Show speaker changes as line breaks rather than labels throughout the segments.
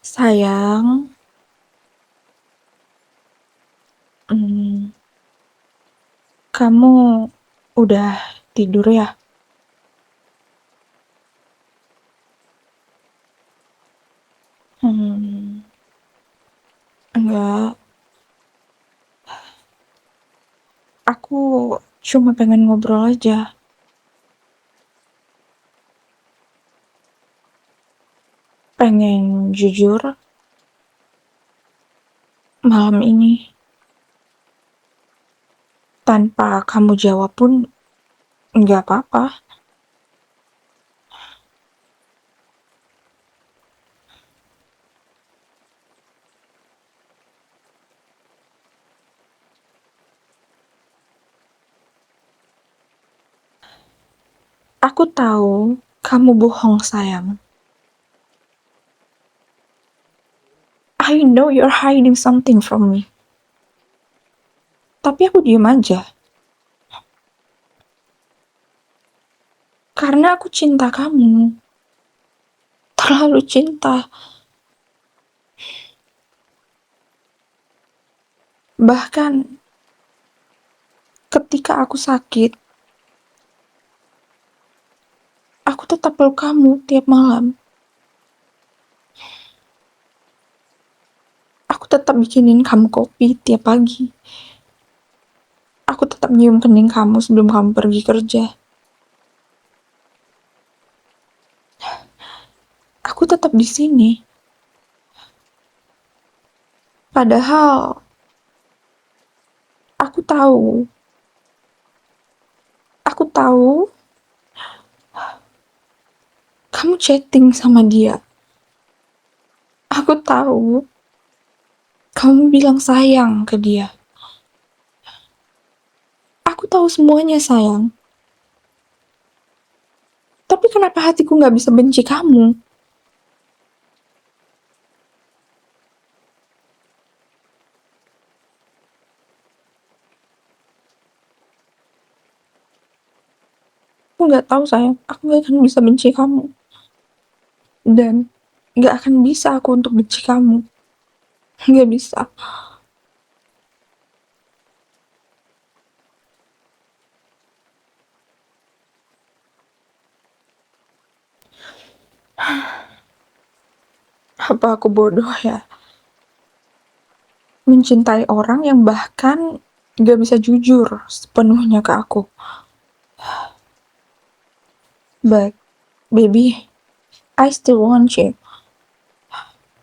Sayang, mmm, kamu udah tidur ya? Mmm, enggak, aku cuma pengen ngobrol aja. Pengen jujur, malam ini tanpa kamu jawab pun nggak apa-apa. Aku tahu kamu bohong, sayang. I know you're hiding something from me, tapi aku diem aja. Karena aku cinta kamu, terlalu cinta. Bahkan ketika aku sakit, aku tetap peluk kamu tiap malam. Aku tetap bikinin kamu kopi tiap pagi. Aku tetap nyium kening kamu sebelum kamu pergi kerja. Aku tetap di sini. Padahal aku tahu, aku tahu kamu chatting sama dia. Aku tahu kamu bilang sayang ke dia. Aku tahu semuanya, sayang. Tapi kenapa hatiku nggak bisa benci kamu? Aku nggak tahu, sayang. Aku nggak akan bisa benci kamu. Dan nggak akan bisa aku untuk benci kamu. Nggak bisa. Apa aku bodoh ya? Mencintai orang yang bahkan nggak bisa jujur sepenuhnya ke aku. But, baby, I still want you.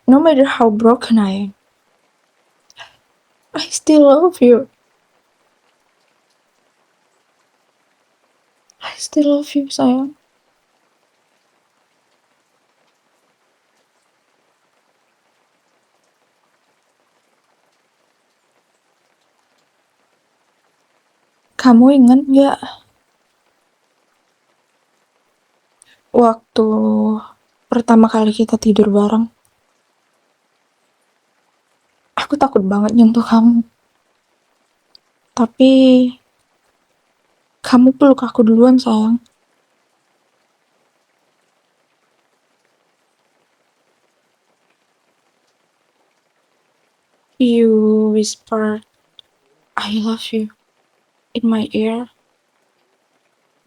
No matter how broken I am. I still love you. I still love you, sayang. Kamu ingat gak waktu pertama kali kita tidur bareng? Aku takut banget nyentuh kamu. Tapi kamu peluk aku duluan, sayang. You whispered, I love you in my ear.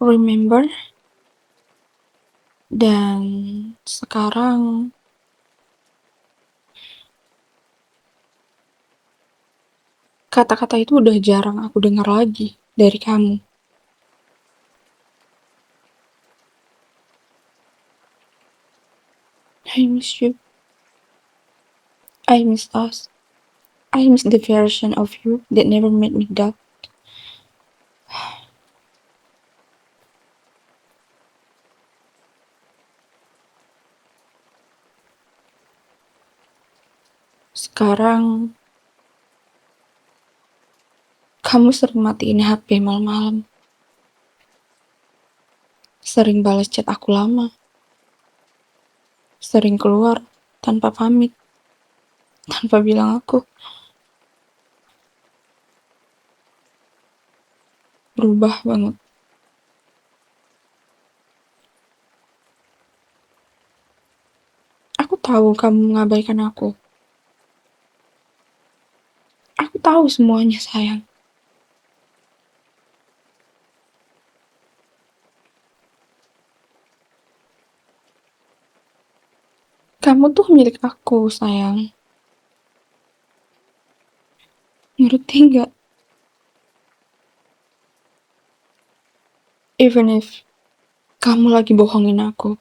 Remember? Dan sekarang kata-kata itu udah jarang aku dengar lagi dari kamu. I miss you. I miss us. I miss the version of you that never made me doubt. Sekarang kamu sering matiin HP malam-malam. Sering balas chat aku lama. Sering keluar tanpa pamit, tanpa bilang aku. Berubah banget. Aku tahu tahu kamu mengabaikan aku. Aku tahu semuanya, sayang. Kamu tuh milik aku, sayang. Ngerti nggak? Even if kamu lagi bohongin aku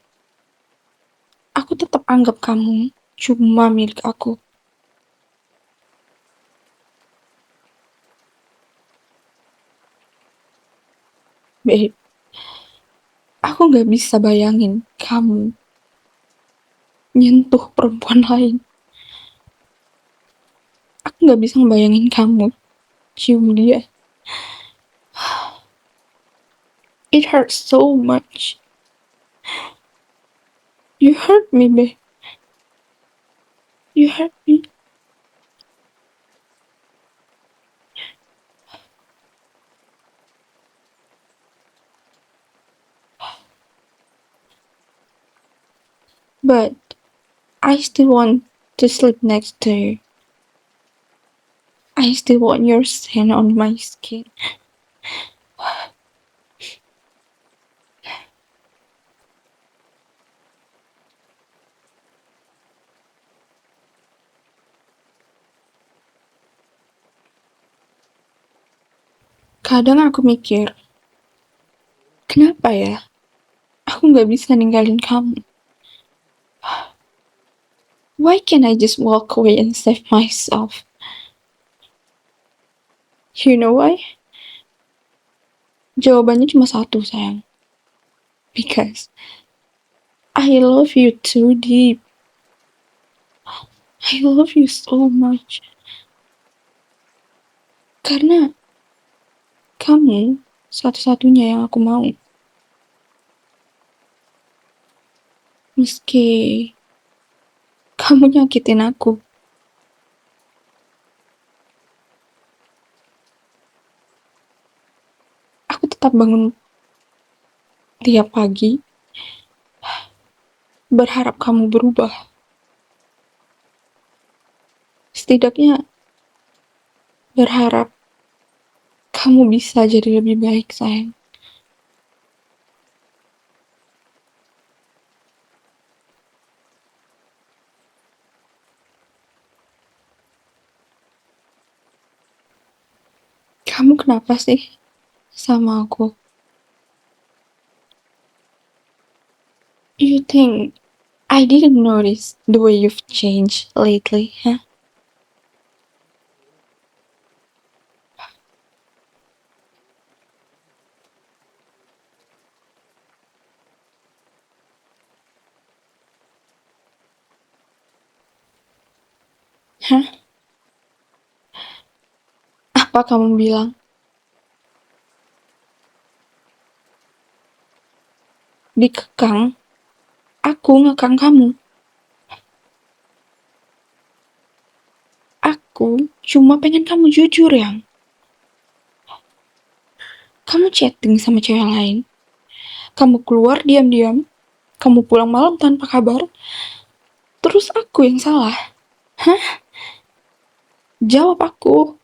tetap anggap kamu cuma milik aku. Babe, aku nggak bisa bayangin kamu nyentuh perempuan lain. Aku nggak bisa ngebayangin kamu cium dia. It hurts so much. You hurt me, babe. You hurt me. But I still want to sleep next to you. I still want your skin on my skin. Kadang aku mikir, kenapa ya aku nggak bisa ninggalin kamu? Why can't I just walk away and save myself? You know why? Jawabannya cuma satu, sayang. Because I love you too deep. I love you so much. Karena kamu satu-satunya yang aku mau. Meski kamu nyakitin aku tetap bangun tiap pagi berharap kamu berubah. Setidaknya berharap kamu bisa jadi lebih baik, sayang. Kamu kenapa sih sama aku? You think I didn't notice the way you've changed lately, huh? Hah? Apa kamu bilang? Dikekang? Aku ngekang kamu. Aku cuma pengen kamu jujur, yang. Kamu chatting sama cewek lain. Kamu keluar diam-diam. Kamu pulang malam tanpa kabar. Terus aku yang salah. Hah? Jawab aku.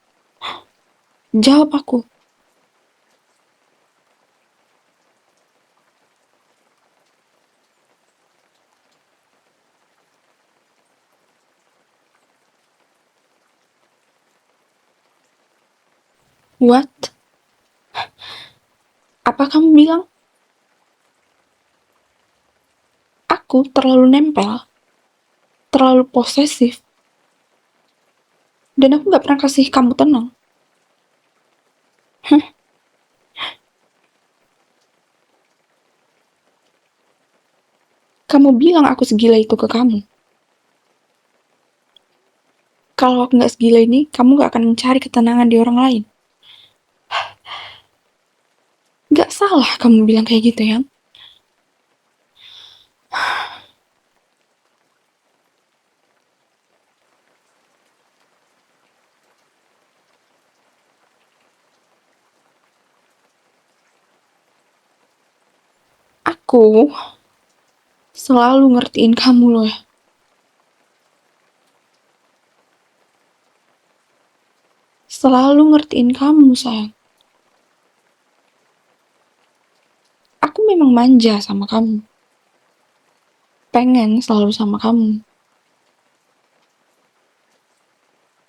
Jawab aku. What? Apa kamu bilang? Aku terlalu nempel. Terlalu posesif. Dan aku gak pernah kasih kamu tenang. Hah? Kamu bilang aku segila itu ke kamu. Kalau aku gak segila ini, kamu gak akan mencari ketenangan di orang lain. Gak salah kamu bilang kayak gitu, ya. Aku selalu ngertiin kamu loh. selalu ngertiin kamu, sayang. Aku memang manja sama kamu. Pengen selalu sama kamu.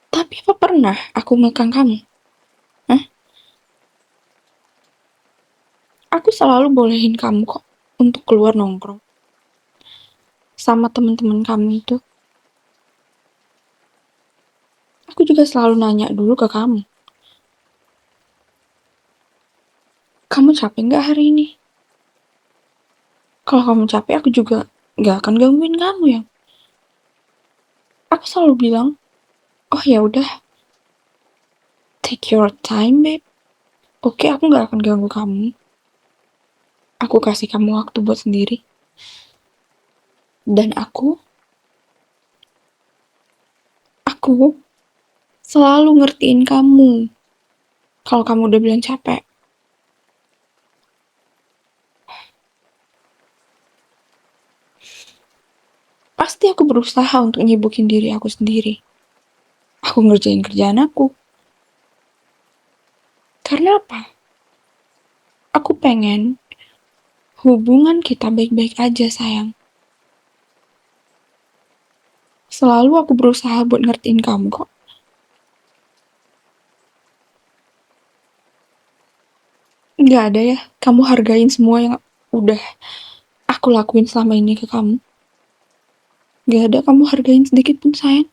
Tapi apa pernah aku ngekang kamu? Hah? Aku selalu bolehin kamu kok untuk keluar nongkrong sama teman-teman kamu itu. Aku juga selalu nanya dulu ke kamu. Kamu capek nggak hari ini? Kalau kamu capek, aku juga nggak akan gangguin kamu ya. Aku selalu bilang, oh ya udah, take your time, babe. Oke, aku nggak akan ganggu kamu. Aku kasih kamu waktu buat sendiri. Dan aku selalu ngertiin kamu. Kalau kamu udah bilang capek. Pasti aku berusaha untuk nyibukin diri aku sendiri. Aku ngerjain kerjaan aku. Karena apa? Aku pengen hubungan kita baik-baik aja, sayang. Selalu aku berusaha buat ngertiin kamu kok. Nggak ada ya, kamu hargain semua yang udah aku lakuin selama ini ke kamu. Nggak ada kamu hargain sedikit pun, sayang.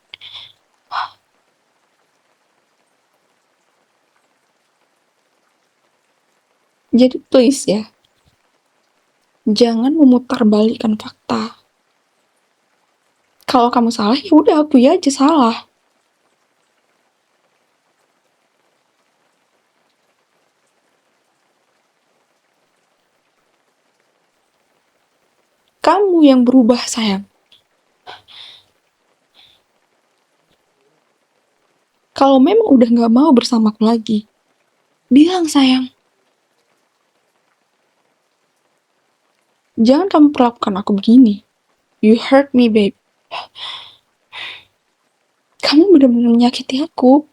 Jadi please ya, jangan memutarbalikkan fakta. Kalau kamu salah, ya udah akui aja salah. Kamu yang berubah, sayang. Kalau memang udah nggak mau bersamaku lagi, bilang, sayang. Jangan kamu perlakukan aku begini. You hurt me, babe. Kamu benar-benar menyakiti aku.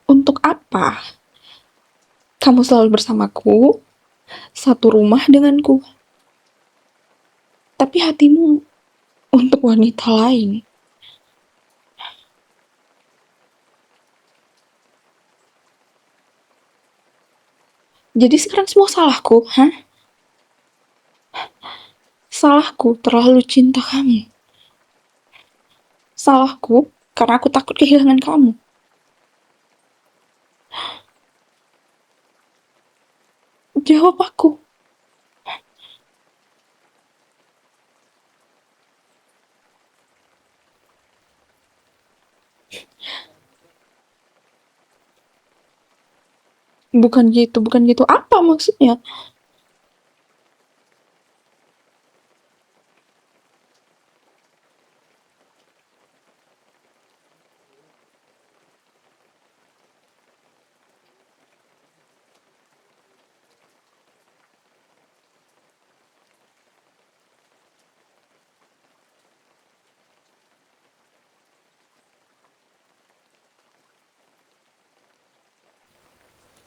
Untuk apa? Kamu selalu bersamaku, satu rumah denganku. Tapi hatimu untuk wanita lain. Jadi sekarang semua salahku, hah? Salahku terlalu cinta kamu. Salahku karena aku takut kehilangan kamu. Jawab aku. Bukan gitu, bukan gitu. Apa maksudnya?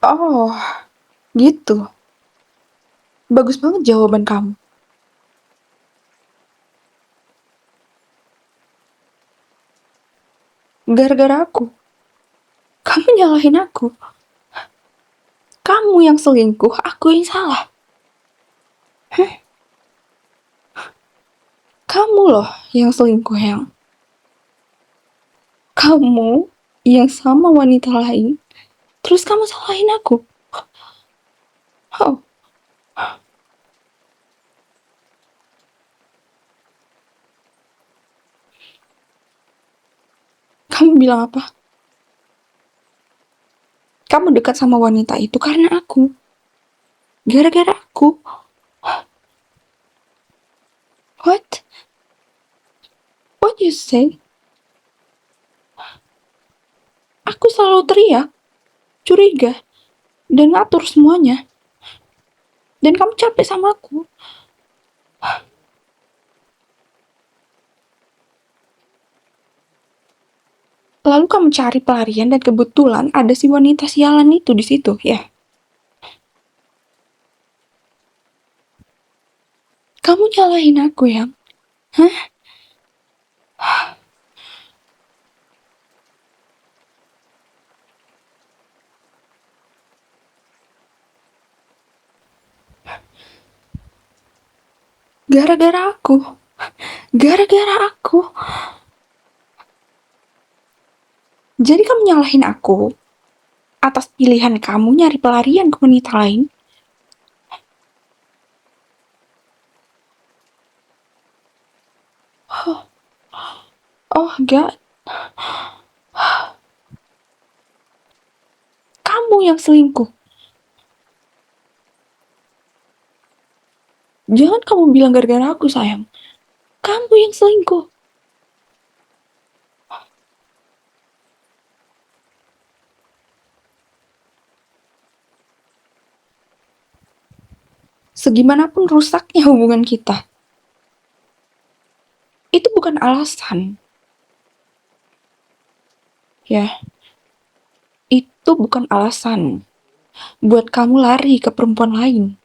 Oh, gitu. Bagus banget jawaban kamu. Gara-gara aku. Kamu nyalahin aku. Kamu yang selingkuh, aku yang salah. Hah? Kamu loh yang selingkuh, yang. Kamu yang sama wanita lain. Terus kamu salahin aku. Oh, kamu bilang apa? Kamu dekat sama wanita itu karena aku. Gara-gara aku. What? What you say? Aku selalu teriak, curiga, dan ngatur semuanya. Dan kamu capek sama aku. Lalu kamu cari pelarian dan kebetulan ada si wanita sialan itu di situ, ya. Kamu nyalahin aku, ya? Hah? Gara-gara aku. Gara-gara aku. Jadi kamu nyalahin aku atas pilihan kamu nyari pelarian ke wanita lain? Oh, God. Kamu yang selingkuh. Jangan kamu bilang gara-gara aku, sayang. Kamu yang selingkuh. Segimanapun rusaknya hubungan kita, itu bukan alasan. Ya, itu bukan alasan buat kamu lari ke perempuan lain.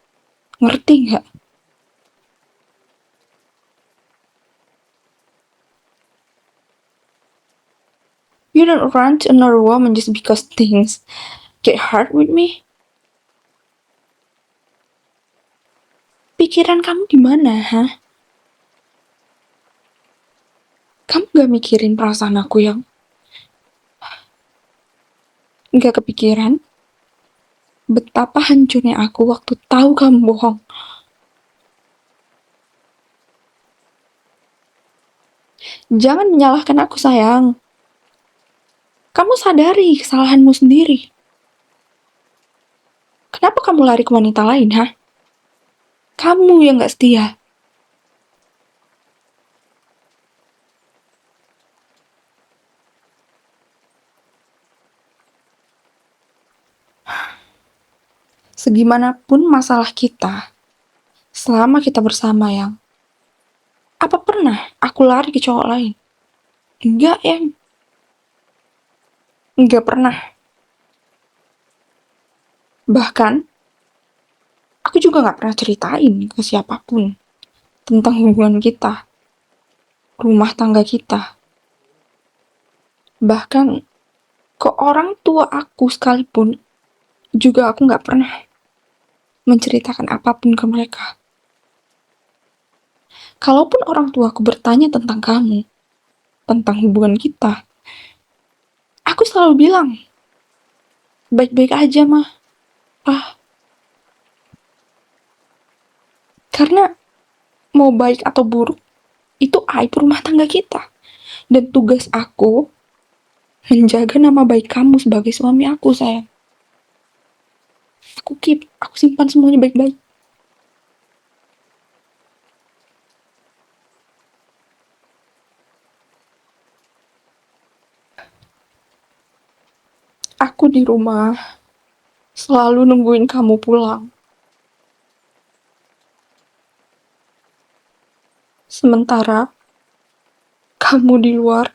Ngerti nggak? You don't run to another woman just because things get hard with me. Pikiran kamu di mana, ha? Kamu gak mikirin perasaan aku yang gak kepikiran? Betapa hancurnya aku waktu tahu kamu bohong. Jangan menyalahkan aku, sayang. Kamu sadari kesalahanmu sendiri. Kenapa kamu lari ke wanita lain, ha? Kamu yang gak setia. Segimanapun masalah kita, selama kita bersama, yang apa pernah aku lari ke cowok lain? Enggak, yang enggak pernah. Bahkan, aku juga gak pernah ceritain ke siapapun tentang hubungan kita, rumah tangga kita. Bahkan, ke orang tua aku sekalipun, juga aku gak pernah menceritakan apapun ke mereka. Kalaupun orang tuaku bertanya tentang kamu, tentang hubungan kita, aku selalu bilang, baik-baik aja, mah. Karena mau baik atau buruk, itu aib rumah tangga kita. Dan tugas aku menjaga nama baik kamu sebagai suami aku, sayang. Aku simpan semuanya baik-baik. Aku di rumah selalu nungguin kamu pulang. Sementara kamu di luar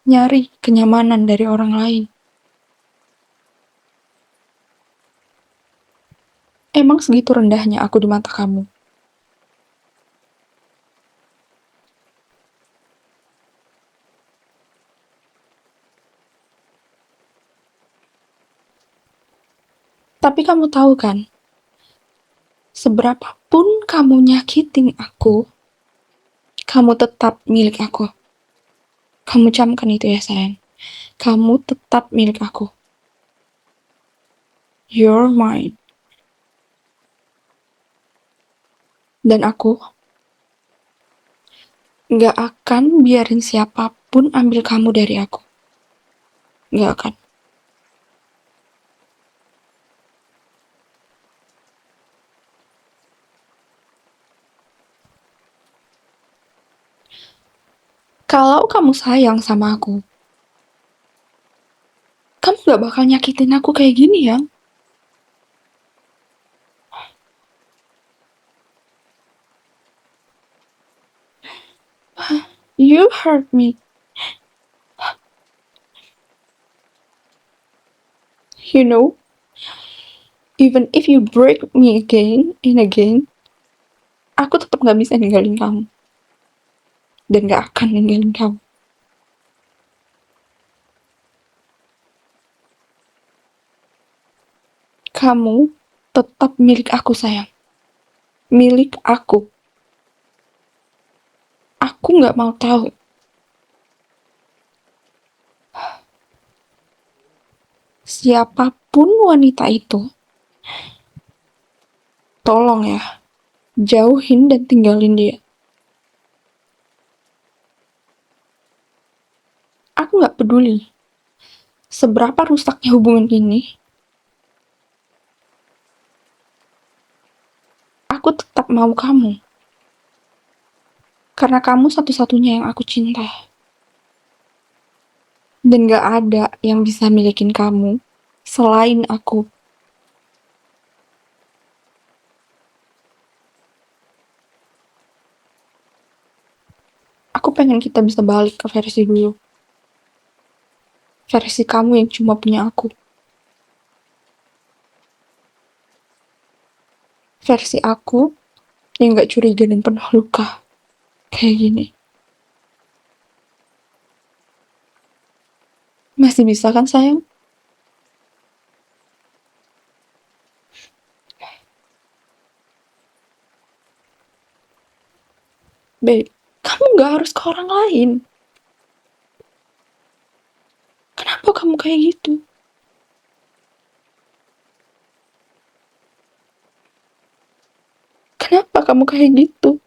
nyari kenyamanan dari orang lain. Emang segitu rendahnya aku di mata kamu? Tapi kamu tahu kan, seberapapun kamu nyakitin aku, kamu tetap milik aku. Kamu camkan itu ya, sayang. Kamu tetap milik aku. You're mine. Dan aku gak akan biarin siapapun ambil kamu dari aku. Gak akan. Kalau kamu sayang sama aku, kamu gak bakal nyakitin aku kayak gini, ya. You hurt me. You know, even if you break me again and again, aku tetap gak bisa ninggalin kamu. Dan gak akan ninggalin kamu. Kamu tetap milik aku, sayang. Milik aku. Aku gak mau tahu. Siapapun wanita itu, tolong ya, jauhin dan tinggalin dia. Aku gak peduli seberapa rusaknya hubungan ini. Aku tetap mau kamu. Karena kamu satu-satunya yang aku cinta. Dan gak ada yang bisa milikin kamu selain aku. Aku pengen kita bisa balik ke versi dulu. Versi kamu yang cuma punya aku. Versi aku yang gak curiga dan penuh luka. Kayak gini. Masih bisa kan, sayang? Babe, kamu gak harus ke orang lain. Kenapa kamu kayak gitu? Kenapa kamu kayak gitu?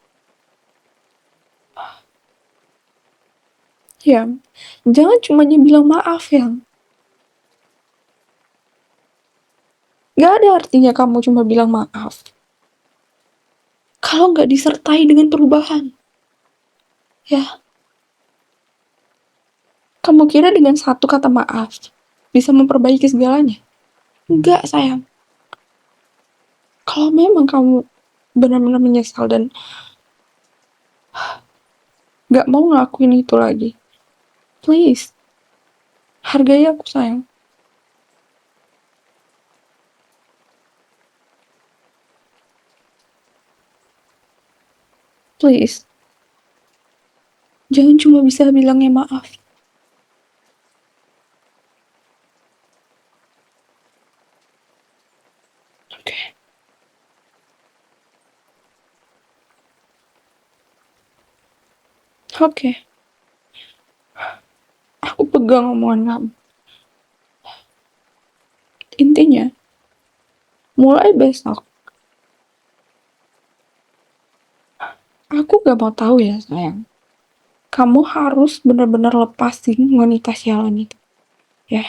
Ya, jangan cuma bilang maaf, yang. Gak ada artinya kamu cuma bilang maaf kalau gak disertai dengan perubahan. Ya, kamu kira dengan satu kata maaf bisa memperbaiki segalanya? Enggak, sayang. Kalau memang kamu benar-benar menyesal dan gak mau ngelakuin itu lagi, please, hargai aku, sayang. Please. Jangan cuma bisa bilangnya maaf. Oke. Oke. Aku pegang omongan kamu. Intinya, mulai besok, aku gak mau tahu ya, sayang. Kamu harus benar-benar lepasin wanita sialan itu. Ya.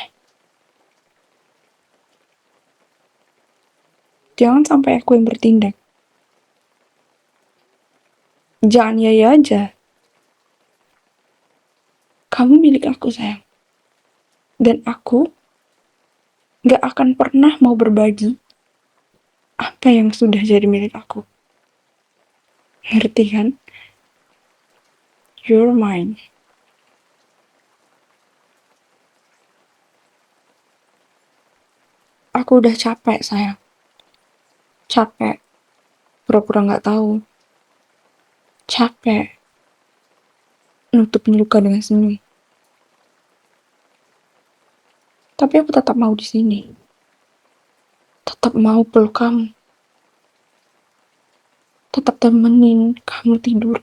Jangan sampai aku yang bertindak. Jangan ya aja. Kamu milik aku, sayang. Dan aku gak akan pernah mau berbagi apa yang sudah jadi milik aku. Ngerti kan? You're mine. Aku udah capek, sayang. Capek. Pura-pura gak tahu. Capek. Nutupin luka dengan senyum. Tapi aku tetap mau di sini. Tetap mau peluk kamu. Tetap temenin kamu tidur.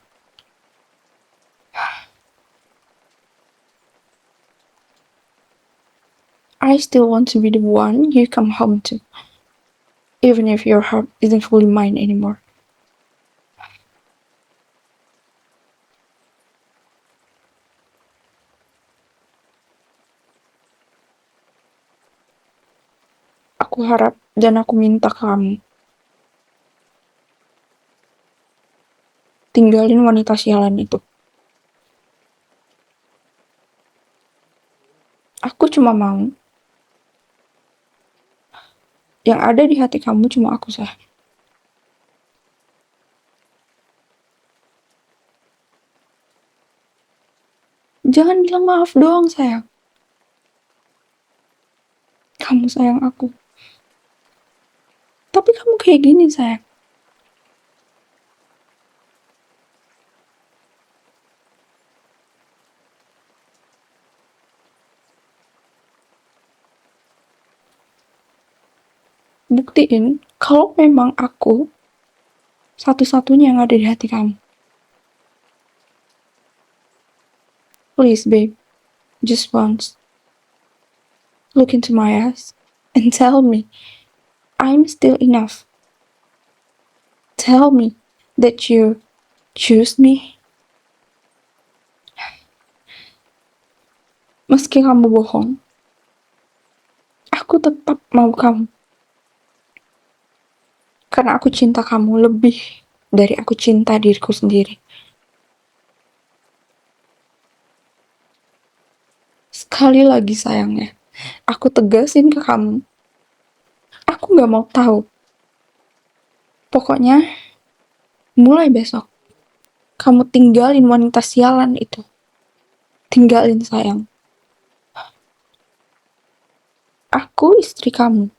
I still want to be the one you come home to. Even if your heart isn't fully mine anymore. Aku harap dan aku minta kamu. Tinggalin wanita sialan itu. Aku cuma mau. Yang ada di hati kamu cuma aku, sayang. Jangan bilang maaf doang, sayang. Kamu sayang aku. Tapi kamu kayak gini, sayang. Buktiin kalau memang aku satu-satunya yang ada di hati kamu. Please, babe. Just once. Look into my eyes and tell me I'm still enough. Tell me that you choose me. Meski kamu bohong, aku tetap mau kamu. Karena aku cinta kamu lebih dari aku cinta diriku sendiri. Sekali lagi sayangnya, aku tegasin ke kamu. Aku gak mau tahu. Pokoknya, mulai besok, kamu tinggalin wanita sialan itu. Tinggalin, sayang. Aku istri kamu.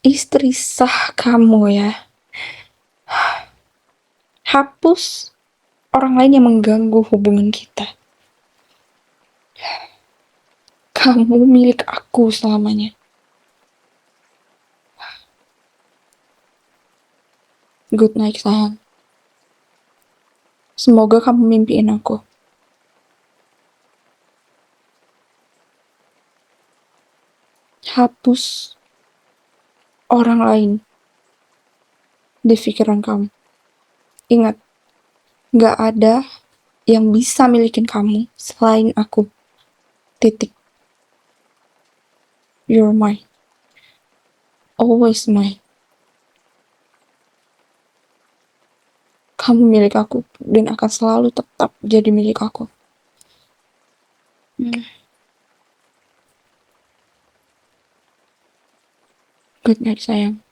Istri sah kamu ya. Hapus orang lain yang mengganggu hubungan kita. Kamu milik aku selamanya. Good night, sayang. Semoga kamu mimpiin aku. Hapus orang lain di pikiran kamu. Ingat, gak ada yang bisa milikin kamu selain aku. Titik. You're mine. Always mine. Kamu milik aku dan akan selalu tetap jadi milik aku. Good night, sayang.